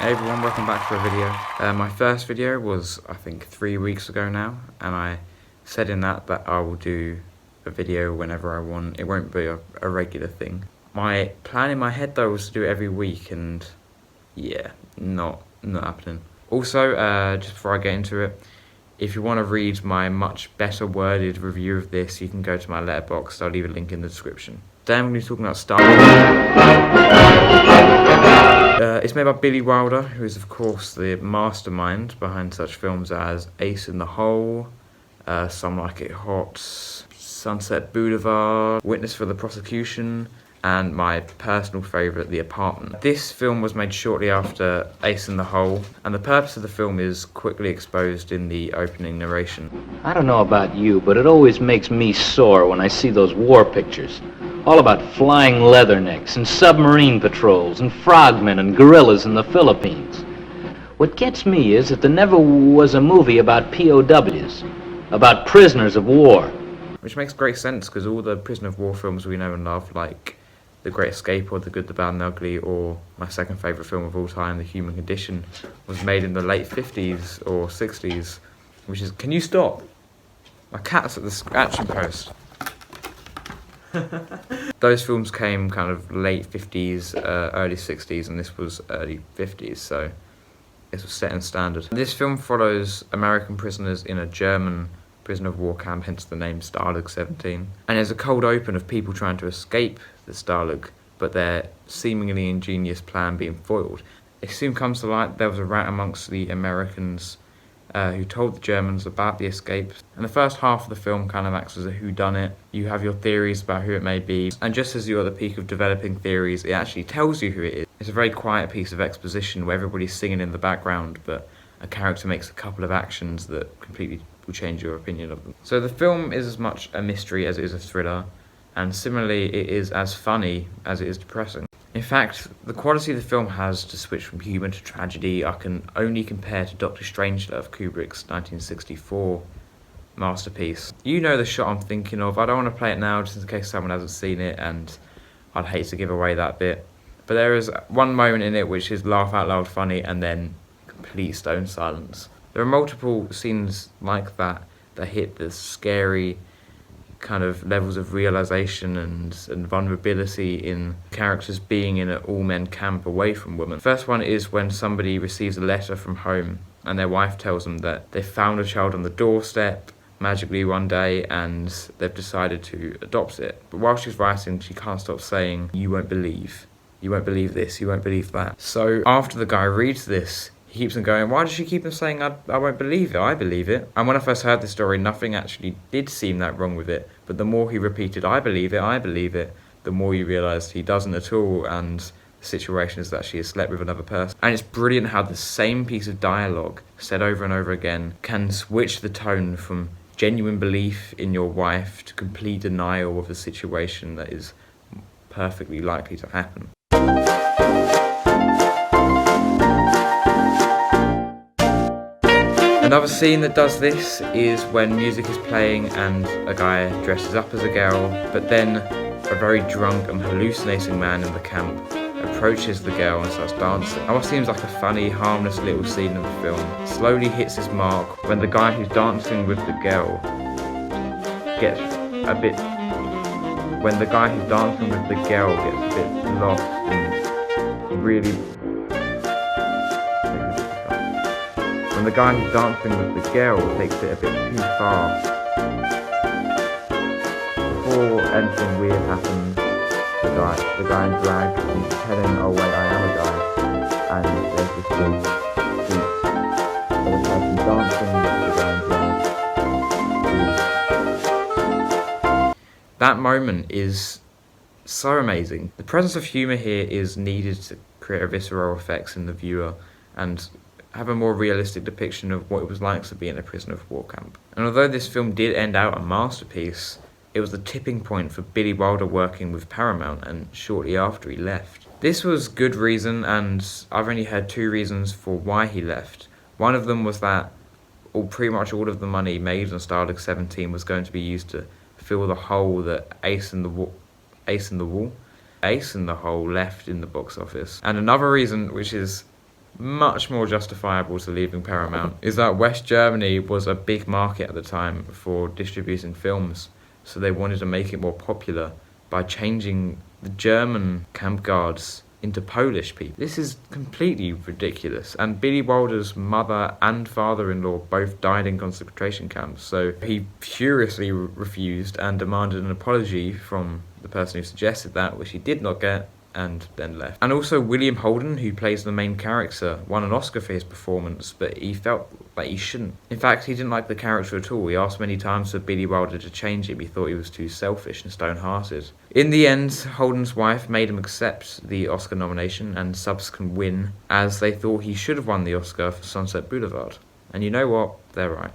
Hey everyone, welcome back to a video. My first video was, I think, 3 weeks ago now, and I said in that I will do a video whenever I want. It won't be a regular thing. My plan in my head though was to do it every week, and yeah, not happening. Also, just before I get into it, if you want to read my much better worded review of this, you can go to my letterboxd. I'll leave a link in the description. Today I'm going to be talking about Stalag. It's made by Billy Wilder, who is of course the mastermind behind such films as Ace in the Hole, Some Like It Hot, Sunset Boulevard, Witness for the Prosecution, and my personal favourite, The Apartment. This film was made shortly after Ace in the Hole, and the purpose of the film is quickly exposed in the opening narration. I don't know about you, but it always makes me sore when I see those war pictures. All about flying leathernecks and submarine patrols and frogmen and gorillas in the Philippines. What gets me is that there never was a movie about POWs, about prisoners of war. Which makes great sense, because all the prisoner of war films we know and love, like The Great Escape or The Good, the Bad and the Ugly, or my second favourite film of all time, The Human Condition, was made in the late 50s or 60s, which is... Can you stop? My cat's at the scratching post. Those films came kind of late 50s, early 60s, and this was early 50s, so this was set in standard. This film follows American prisoners in a German prisoner of war camp, hence the name Stalag 17. And there's a cold open of people trying to escape the Stalag, but their seemingly ingenious plan being foiled. It soon comes to light there was a rat amongst the Americans who told the Germans about the escape. And the first half of the film kind of acts as a whodunit. You have your theories about who it may be, and just as you're at the peak of developing theories, it actually tells you who it is. It's a very quiet piece of exposition where everybody's singing in the background, but a character makes a couple of actions that completely will change your opinion of them. So the film is as much a mystery as it is a thriller, and similarly it is as funny as it is depressing. In fact, the quality the film has to switch from humour to tragedy I can only compare to Dr. Strangelove, Kubrick's 1964 masterpiece. You know the shot I'm thinking of. I don't want to play it now just in case someone hasn't seen it, and I'd hate to give away that bit. But there is one moment in it which is laugh out loud funny and then complete stone silence. There are multiple scenes like that that hit the scary kind of levels of realisation and vulnerability in characters being in an all-men camp away from women. The first one is when somebody receives a letter from home and their wife tells them that they found a child on the doorstep magically one day and they've decided to adopt it. But while she's writing, she can't stop saying, "You won't believe. You won't believe this, you won't believe that." So after the guy reads this, he keeps on going, "Why does she keep on saying I won't believe it? I believe it." And when I first heard this story, nothing actually did seem that wrong with it. But the more he repeated, I believe it, the more you realised he doesn't at all, and the situation is that she has slept with another person. And it's brilliant how the same piece of dialogue, said over and over again, can switch the tone from genuine belief in your wife to complete denial of a situation that is perfectly likely to happen. Another scene that does this is when music is playing and a guy dresses up as a girl, but then a very drunk and hallucinating man in the camp approaches the girl and starts dancing. And what seems like a funny, harmless little scene in the film slowly hits its mark when the guy who's dancing with the girl gets a bit lost and really... When the guy who's dancing with the girl takes it a bit too far. Before anything weird happens, the guy in drag is telling, "Oh wait, I am a guy," and there's this big speech of the person dancing with the guy in drag. That moment is so amazing. The presence of humour here is needed to create a visceral effects in the viewer and have a more realistic depiction of what it was like to be in a prisoner of war camp. And although this film did end out a masterpiece, it was the tipping point for Billy Wilder working with Paramount, and shortly after he left. This was good reason, and I've only heard 2 reasons for why he left. One of them was that pretty much all of the money made on Stalag 17 was going to be used to fill the hole that Ace in the Hole left in the box office. And another reason, which is much more justifiable to leaving Paramount is that West Germany was a big market at the time for distributing films, so they wanted to make it more popular by changing the German camp guards into Polish people. This is completely ridiculous, and Billy Wilder's mother and father-in-law both died in concentration camps, so he furiously refused and demanded an apology from the person who suggested that, which he did not get, and then left. And also William Holden, who plays the main character, won an Oscar for his performance, but he felt like he shouldn't. In fact, he didn't like the character at all. He asked many times for Billy Wilder to change him. He thought he was too selfish and stone-hearted. In the end, Holden's wife made him accept the Oscar nomination and subsequent win, as they thought he should have won the Oscar for Sunset Boulevard. And you know what? They're right.